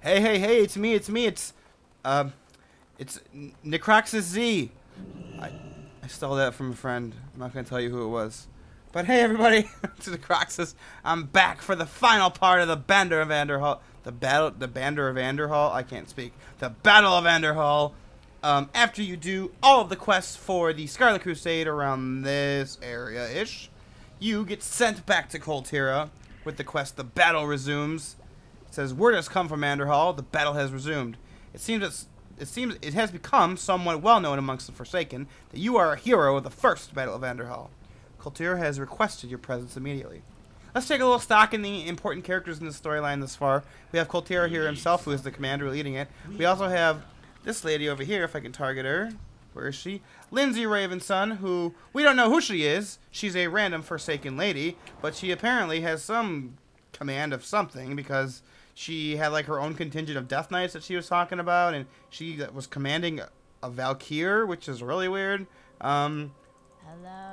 Hey, it's me, it's Necroxis Z. I stole that from a friend. I'm not gonna tell you who it was. But hey everybody, it's Necroxis. I'm back for the final part of the Bender of Andorhal. The Bender of Andorhal? I can't speak. The Battle of Andorhal. After you do all of the quests for the Scarlet Crusade around this area-ish, you get sent back to Koltira with the quest, The Battle Resumes. It says, word has come from Andorhal, the battle has resumed. It seems it has become somewhat well known amongst the Forsaken that you are a hero of the first Battle of Andorhal. Koltira has requested your presence immediately. Let's take a little stock in the important characters in the storyline thus far. We have Koltira here himself, who is the commander leading it. We also have this lady over here, if I can target her. Where is she? Lindsay Ravenson, who we don't know who she is. She's a random Forsaken lady, but she apparently has some command of something because she had like her own contingent of Death Knights that she was talking about, and she was commanding a Val'kyr, which is really weird. Hello.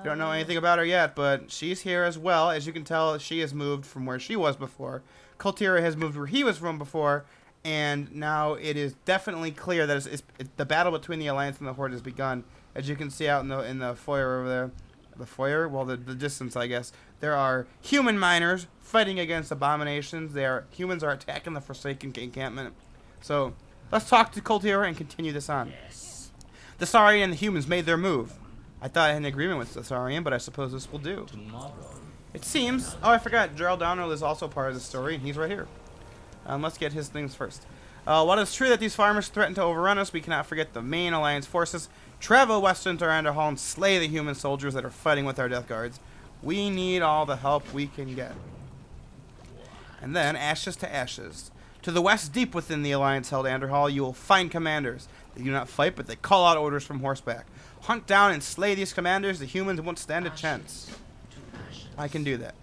Don't know anything about her yet, but she's here as well. As you can tell, she has moved from where she was before. Koltira has moved where he was from before, and now it is definitely clear that the battle between the Alliance and the Horde has begun. As you can see out in the foyer over there. The foyer? Well, the distance, I guess. There are human miners fighting against abominations. Humans are attacking the Forsaken encampment. So, let's talk to Koltira and continue this on. Yes. The Thassarian and the humans made their move. I thought I had an agreement with the Thassarian, but I suppose this will do. Tomorrow. It seems... Oh, I forgot. Lordaeron is also part of the story, and he's right here. Let's get his things first. While it's true that these farmers threaten to overrun us, we cannot forget the main Alliance forces travel western to Andorhal and slay the human soldiers that are fighting with our death guards. We need all the help we can get. And then, ashes to ashes. To the west, deep within the Alliance-held Andorhal, you will find commanders. They do not fight, but they call out orders from horseback. Hunt down and slay these commanders. The humans won't stand a chance. I can do that.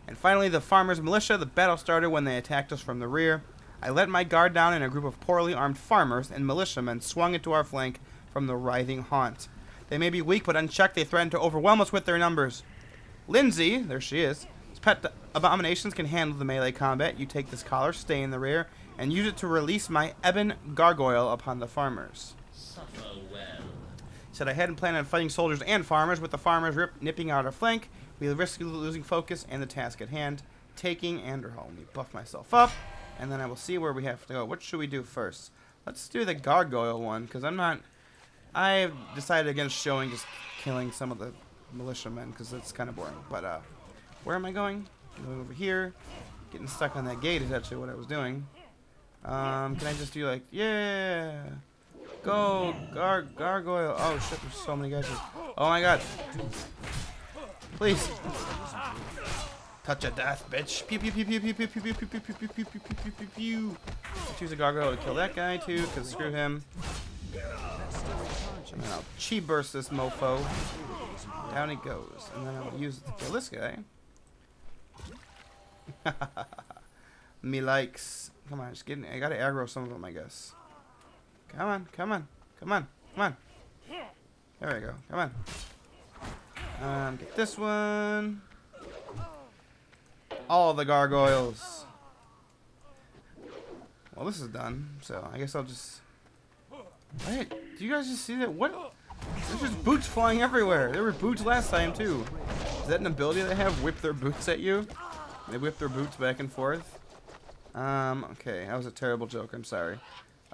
And finally, the farmers' militia. The battle started when they attacked us from the rear. I let my guard down, and a group of poorly armed farmers and militiamen swung into our flank from the writhing haunt. They may be weak, but unchecked, they threaten to overwhelm us with their numbers. Lindsay, there she is. Pet abominations can handle the melee combat. You take this collar, stay in the rear, and use it to release my ebon gargoyle upon the farmers. Suffer well. Said I hadn't planned on fighting soldiers and farmers. With the farmers nipping out our flank, we risk losing focus and the task at hand, taking Andorhal. Let me buff myself up, and then I will see where we have to go. What should we do first? Let's do the gargoyle one, because I decided against just killing some of the militiamen, because it's kind of boring. But, where am I going? I'm going over here. Getting stuck on that gate is actually what I was doing. Can I just do like, yeah. Go, gargoyle. Oh shit, there's so many guys here. Oh my god. Please. Touch of death, bitch. Pew pew pew pew pew pew pew pew pew pew pew pew pew pew pew pew pew. Let's use a gargoyle to kill that guy too, because screw him. And then I'll chi burst this mofo. Down he goes. And then I'll use it to kill this guy. Me likes. Come on, just getting. I gotta aggro some of them, I guess. Come on, come on, come on, come on. There we go. Come on. Get this one. All the gargoyles. Well, this is done, so I guess I'll just. Wait, do you guys just see that? What? There's just boots flying everywhere. There were boots last time too. Is that an ability they have? Whip their boots at you? They whip their boots back and forth. Okay, that was a terrible joke. I'm sorry.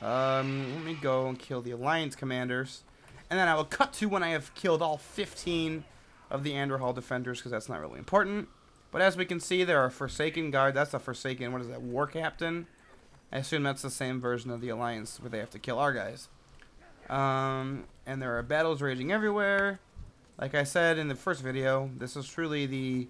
Let me go and kill the Alliance commanders, and then I will cut to when I have killed all 15 of the Andorhal defenders, because that's not really important. But as we can see, there are Forsaken guard. That's a Forsaken. What is that? War captain. I assume that's the same version of the Alliance where they have to kill our guys. And there are battles raging everywhere. Like I said in the first video, this is truly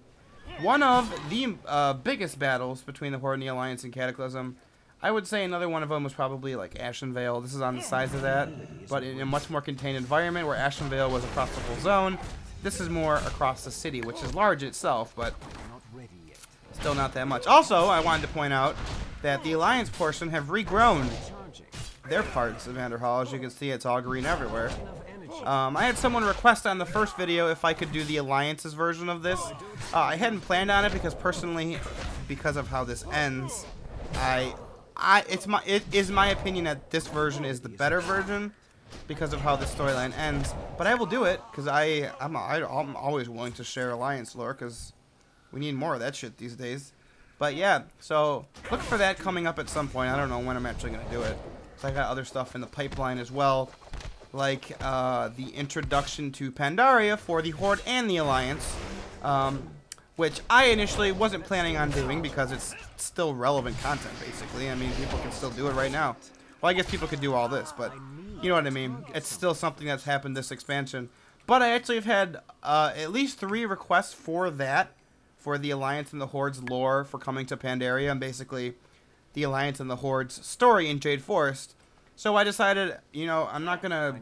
one of the biggest battles between the Horde and the Alliance in Cataclysm. I would say another one of them was probably like Ashenvale. This is on the size of that, but in a much more contained environment where Ashenvale was across the whole zone. This is more across the city, which is large itself, but still not that much. Also, I wanted to point out that the Alliance portion have regrown their parts of Andorhal. As you can see, it's all green everywhere. I had someone request on the first video if I could do the Alliance's version of this. I hadn't planned on it because personally, because of how this ends, I it is my opinion that this version is the better version because of how the storyline ends. But I will do it because I'm always willing to share Alliance lore because we need more of that shit these days. But yeah, so look for that coming up at some point. I don't know when I'm actually gonna do it. So I got other stuff in the pipeline as well, like the introduction to Pandaria for the Horde and the Alliance. Which I initially wasn't planning on doing because it's still relevant content, basically. I mean, people can still do it right now. Well, I guess people could do all this, but you know what I mean. It's still something that's happened this expansion. But I actually have had at least 3 requests for that, for the Alliance and the Horde's lore for coming to Pandaria, and basically the Alliance and the Horde's story in Jade Forest. So I decided, you know, I'm not gonna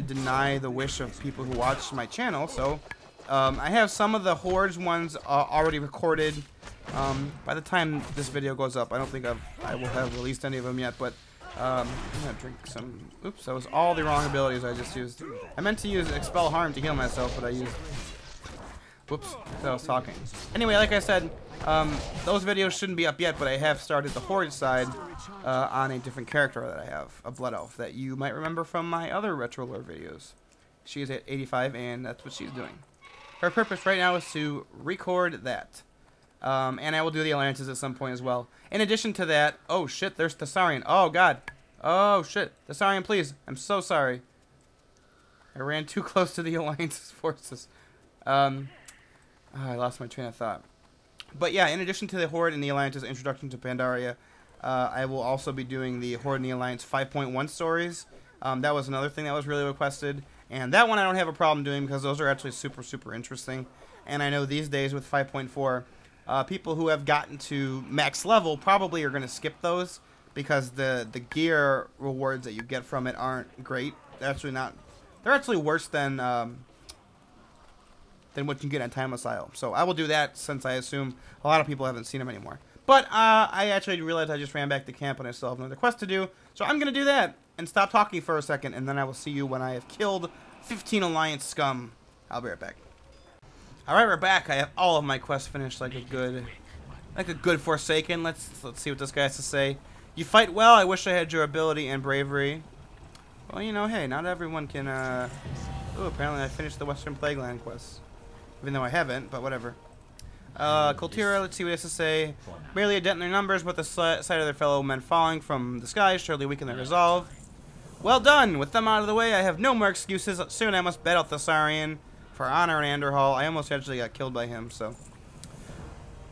deny the wish of people who watch my channel, so I have some of the Horde's ones already recorded. By the time this video goes up, I don't think I will have released any of them yet, but I'm gonna drink some. Oops, that was all the wrong abilities I just used. I meant to use Expel Harm to heal myself, but I used. Whoops, I was talking. Anyway, like I said, those videos shouldn't be up yet, but I have started the Horde side on a different character that I have, a Blood Elf, that you might remember from my other Retro Lore videos. She is at 85, and that's what she's doing. Her purpose right now is to record that. And I will do the alliances at some point as well. In addition to that, oh shit, there's Thassarian. Oh god. Oh shit. Thassarian, please. I'm so sorry. I ran too close to the alliance's forces. I lost my train of thought. But yeah, in addition to the Horde and the alliance's introduction to Pandaria, I will also be doing the Horde and the Alliance 5.1 stories. That was another thing that was really requested. And that one I don't have a problem doing because those are actually super, super interesting. And I know these days with 5.4, people who have gotten to max level probably are going to skip those because the gear rewards that you get from it aren't great. They're actually not. They're actually worse than what you get on Timeless Isle. So I will do that since I assume a lot of people haven't seen them anymore. But I actually realized I just ran back to camp and I still have another quest to do. So I'm going to do that and stop talking for a second, and then I will see you when I have killed 15 Alliance scum. I'll be right back. Alright, we're back. I have all of my quests finished like a good Forsaken. Let's see what this guy has to say. You fight well. I wish I had your ability and bravery. Well, you know, hey, not everyone can, Ooh, apparently I finished the Western Plagueland quest. Even though I haven't, but whatever. Koltira, let's see what it has to say. Merely a dent in their numbers, but the sight of their fellow men falling from the sky surely weaken their resolve. Well done! With them out of the way, I have no more excuses. Soon I must battle Thassarian for honor in Andorhal. I almost actually got killed by him, so...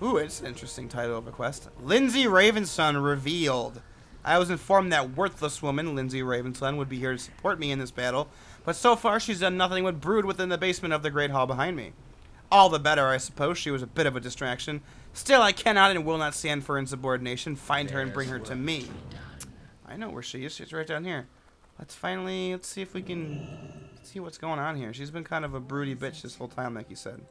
Ooh, it's an interesting title of a quest. Lindsay Ravenson revealed. I was informed that worthless woman, Lindsay Ravenson, would be here to support me in this battle, but so far she's done nothing but brood within the basement of the Great Hall behind me. All the better, I suppose. She was a bit of a distraction. Still, I cannot and will not stand for insubordination. Find her and bring her to me. I know where she is. She's right down here. Let's see if we can see what's going on here. She's been kind of a broody bitch this whole time, like you said.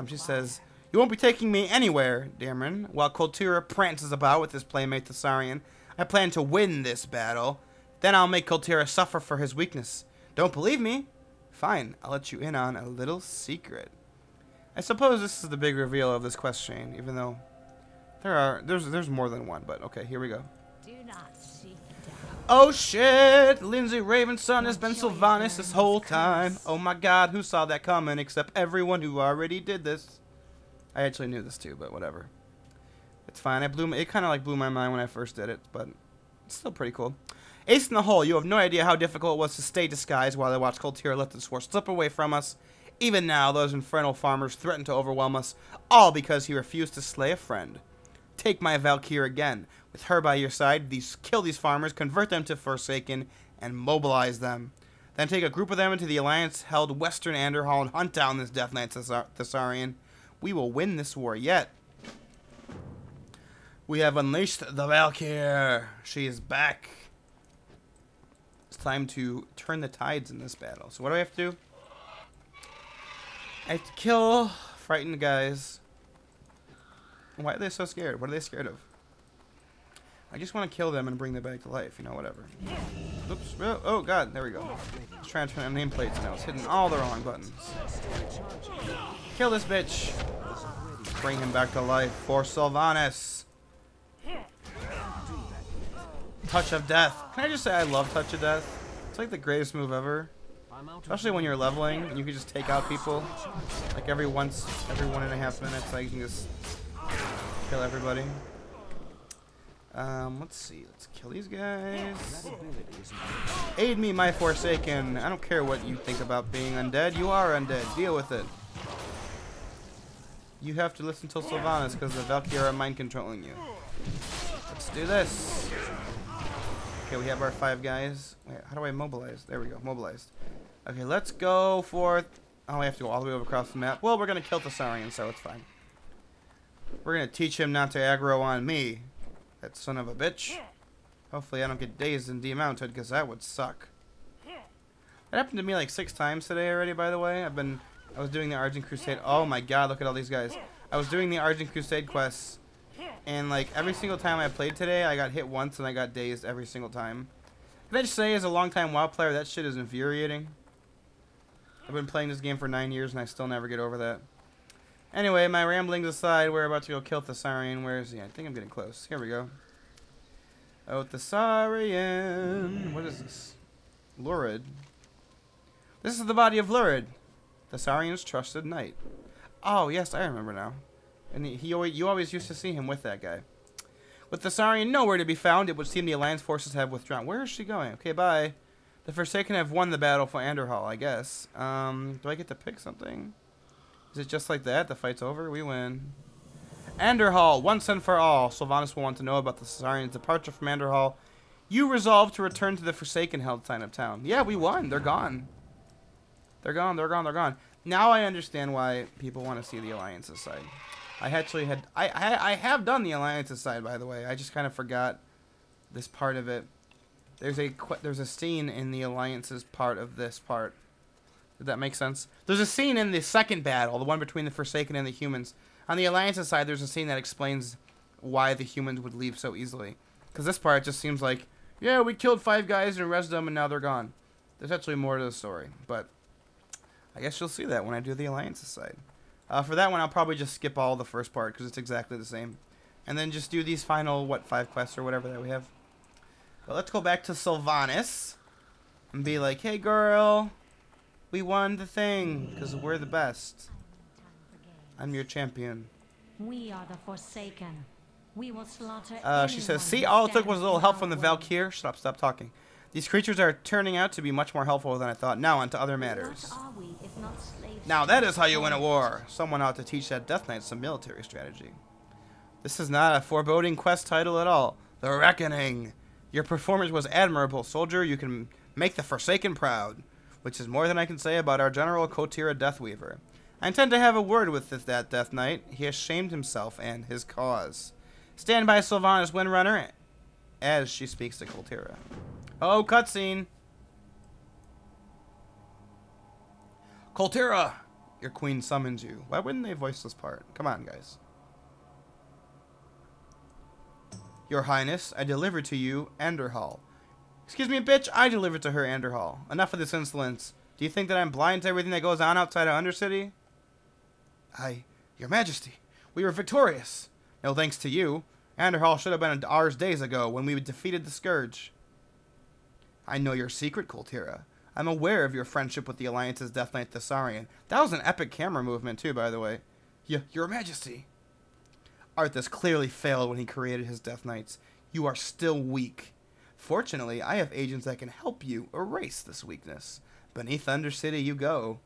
She says, "You won't be taking me anywhere, Dameron. While Koltira prances about with his playmate Thassarian, I plan to win this battle. Then I'll make Koltira suffer for his weakness. Don't believe me? Fine, I'll let you in on a little secret." I suppose this is the big reveal of this quest chain, even though there's more than one, but okay, here we go. Do not seek death. Oh shit! Lindsay Ravenson has been Sylvanas this whole time. Oh my god, who saw that coming except everyone who already did this? I actually knew this too, but whatever. It's fine. It kind of like blew my mind when I first did it, but it's still pretty cool. Ace in the hole, you have no idea how difficult it was to stay disguised while I watched Koltira let this war slip away from us. Even now, those infernal farmers threaten to overwhelm us, all because he refused to slay a friend. Take my Val'kyr again. With her by your side, kill these farmers, convert them to Forsaken, and mobilize them. Then take a group of them into the Alliance-held Western Andorhal and hunt down this Death Knight Thassarian. We will win this war yet. We have unleashed the Val'kyr. She is back. It's time to turn the tides in this battle. So what do I have to do? I have to kill frightened guys. Why are they so scared? What are they scared of? I just want to kill them and bring them back to life. You know, whatever. Oops. Oh, God. There we go. I was trying to turn on nameplates and I was hitting all the wrong buttons. Kill this bitch. Bring him back to life for Sylvanas. Touch of Death. Can I just say I love Touch of Death? It's like the greatest move ever. Especially when you're leveling and you can just take out people. Like every 1.5 minutes, I can just kill everybody. Let's see. Let's kill these guys. Aid me, my Forsaken. I don't care what you think about being undead. You are undead. Deal with it. You have to listen to Sylvanas because the Val'kyr are mind controlling you. Let's do this. Okay, we have our 5 guys. Wait, how do I mobilize? There we go. Mobilized. Okay, let's go for... Oh, I have to go all the way over across the map. Well, we're going to kill Thassarian, so it's fine. We're going to teach him not to aggro on me. That son of a bitch. Hopefully I don't get dazed and demounted, because that would suck. That happened to me like 6 times today already, by the way. I was doing the Argent Crusade. Oh my god, look at all these guys. I was doing the Argent Crusade quests, and like every single time I played today, I got hit once and I got dazed every single time. Can I just say, as a long-time WoW player, that shit is infuriating. I've been playing this game for 9 years and I still never get over that. Anyway, my ramblings aside, we're about to go kill Thassarian. Where is he? I think I'm getting close. Here we go. Oh, Thassarian. What is this? Lurid. This is the body of Lurid, Thassarian's trusted knight. Oh, yes, I remember now. And you always used to see him with that guy. With Thassarian nowhere to be found, it would seem the Alliance forces have withdrawn. Where is she going? Okay, bye. The Forsaken have won the battle for Andorhal, I guess. Do I get to pick something? Is it just like that? The fight's over? We win. Andorhal, once and for all. Sylvanas will want to know about the Thassarian's departure from Andorhal. You resolve to return to the Forsaken held sign of town. Yeah, we won. They're gone. They're gone, they're gone, they're gone. Now I understand why people want to see the Alliance's side. I have done the Alliance's side, by the way. I just kind of forgot this part of it. There's a scene in the Alliance's part of this part. Did that make sense? There's a scene in the second battle, the one between the Forsaken and the humans. On the Alliance's side, there's a scene that explains why the humans would leave so easily. Because this part just seems like, yeah, we killed 5 guys and arrested them and now they're gone. There's actually more to the story, but I guess you'll see that when I do the Alliance's side. For that one, I'll probably just skip all the first part because it's exactly the same. And then just do these final, 5 quests or whatever that we have. But let's go back to Sylvanas and be like, hey girl, we won the thing because we're the best. I'm your champion. We are the Forsaken. We will slaughter she says, see, all it took was a little help from the Val'kyr. Stop talking. These creatures are turning out to be much more helpful than I thought. Now on to other matters. What are we, if not slaves? Now that is how you win a war. Someone ought to teach that Death Knight some military strategy. This is not a foreboding quest title at all. The Reckoning. Your performance was admirable, soldier. You can make the Forsaken proud, which is more than I can say about our General Koltira Deathweaver. I intend to have a word with that Death Knight. He has shamed himself and his cause. Stand by Sylvanas Windrunner as she speaks to Koltira. Oh, cutscene. Koltira, your queen summons you. Why wouldn't they voice this part? Come on, guys. Your Highness, I delivered to you Andorhal. Excuse me, bitch, I delivered to her Andorhal. Enough of this insolence. Do you think that I'm blind to everything that goes on outside of Undercity? Your Majesty, we were victorious. No thanks to you. Andorhal should have been ours days ago when we defeated the Scourge. I know your secret, Koltira. I'm aware of your friendship with the Alliance's Death Knight Thassarian. That was an epic camera movement, too, by the way. Your Majesty. Arthas clearly failed when he created his Death Knights. You are still weak. Fortunately, I have agents that can help you erase this weakness. Beneath Undercity you go.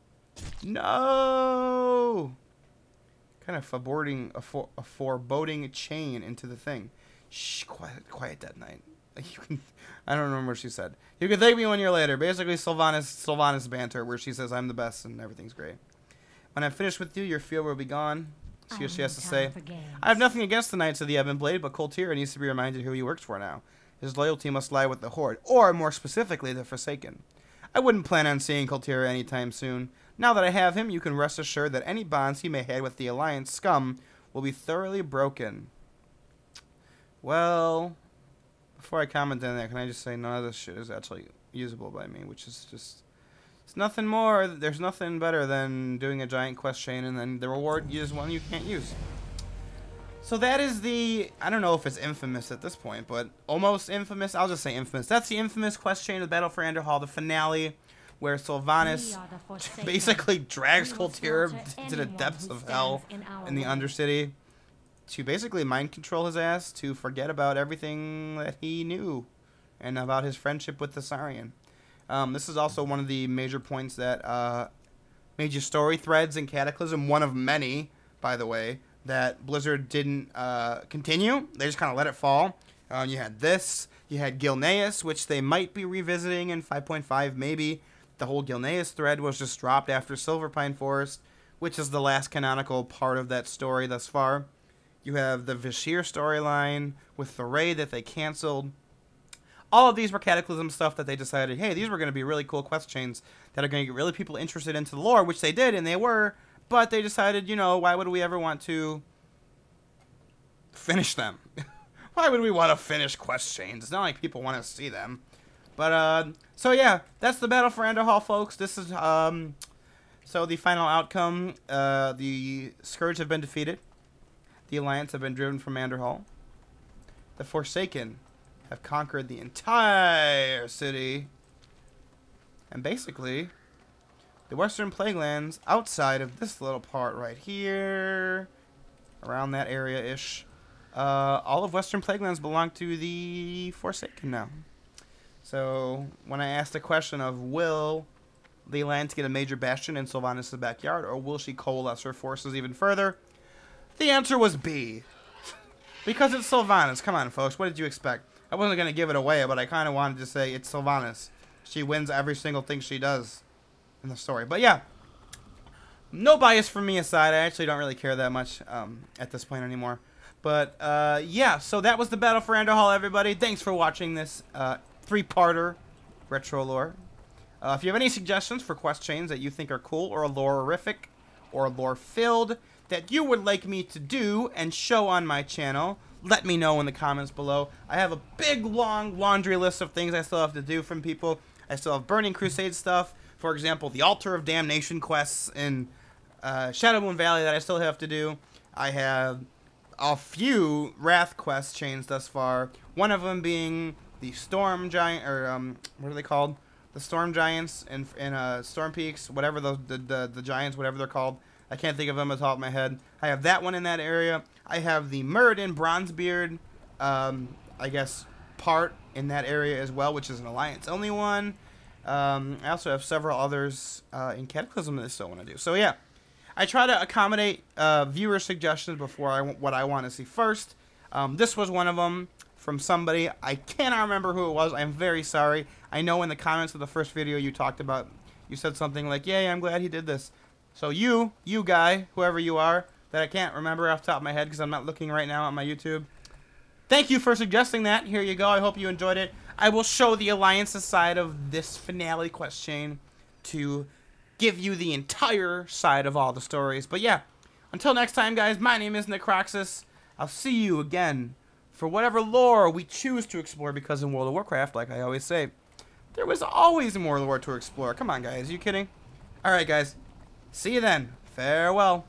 No! Kind of a foreboding chain into the thing. Shh, quiet, Death Knight. I don't remember what she said. You can thank me 1 year later. Basically, Sylvanas banter, where she says I'm the best and everything's great. When I'm finished with you, your fear will be gone. See what she has to say. I have nothing against the Knights of the Ebon Blade, but Koltira needs to be reminded who he works for now. His loyalty must lie with the Horde, or more specifically, the Forsaken. I wouldn't plan on seeing Koltira anytime soon. Now that I have him, you can rest assured that any bonds he may have with the Alliance scum will be thoroughly broken. Well, before I comment on that, can I just say none of this shit is actually usable by me, which is just... It's nothing more. There's nothing better than doing a giant quest chain and then the reward is one you can't use. So that is the, I don't know if it's infamous at this point, but almost infamous. I'll just say infamous. That's the infamous quest chain of the Battle for Andorhal, the finale, where Sylvanas basically drags Koltira into the depths of hell in the Undercity to basically mind control his ass, to forget about everything that he knew and about his friendship with Thassarian. This is also one of the major points that major story threads in Cataclysm, one of many, by the way, that Blizzard didn't continue. They just kind of let it fall. You had this. You had Gilneas, which they might be revisiting in 5.5, maybe. The whole Gilneas thread was just dropped after Silverpine Forest, which is the last canonical part of that story thus far. You have the Vashir storyline with the raid that they canceled. All of these were Cataclysm stuff that they decided, hey, these were going to be really cool quest chains that are going to get really people interested into the lore, which they did, and they were. But they decided, you know, why would we ever want to finish them? Why would we want to finish quest chains? It's not like people want to see them. But, so yeah, that's the Battle for Andorhal, folks. This is, so the final outcome, the Scourge have been defeated. The Alliance have been driven from Andorhal. The Forsaken have conquered the entire city. And basically, the Western Plaguelands, outside of this little part right here, around that area-ish, all of Western Plaguelands belong to the Forsaken now. So, when I asked the question of, will the Alliance get a major bastion in Sylvanas' backyard, or will she coalesce her forces even further? The answer was B. Because it's Sylvanas. Come on, folks. What did you expect? I wasn't going to give it away, but I kind of wanted to say it's Sylvanas. She wins every single thing she does in the story. But yeah, no bias from me aside. I actually don't really care that much at this point anymore. But yeah, so that was the Battle for Andorhal, everybody. Thanks for watching this three-parter retro lore. If you have any suggestions for quest chains that you think are cool or lore-orific or lore-filled that you would like me to do and show on my channel, let me know in the comments below. I have a big, long laundry list of things I still have to do from people. I still have Burning Crusade stuff. For example, the Altar of Damnation quests in Shadowmoon Valley that I still have to do. I have a few Wrath quest chains thus far. One of them being the Storm Giant, or what are they called? The Storm Giants in Storm Peaks, whatever the Giants, whatever they're called. I can't think of them off the top of my head. I have that one in that area. I have the Muradin Bronzebeard, I guess, part in that area as well, which is an Alliance-only one. I also have several others in Cataclysm that I still want to do. So yeah, I try to accommodate viewer suggestions before what I want to see first. This was one of them from somebody. I cannot remember who it was. I'm very sorry. I know in the comments of the first video you talked about, you said something like, "Yay, I'm glad he did this." So you guy, whoever you are, that I can't remember off the top of my head because I'm not looking right now on my YouTube. Thank you for suggesting that. Here you go. I hope you enjoyed it. I will show the Alliance's side of this finale quest chain to give you the entire side of all the stories. But yeah, until next time, guys, my name is Necroxis. I'll see you again for whatever lore we choose to explore, because in World of Warcraft, like I always say, there was always more lore to explore. Come on, guys. Are you kidding? All right, guys. See you then. Farewell.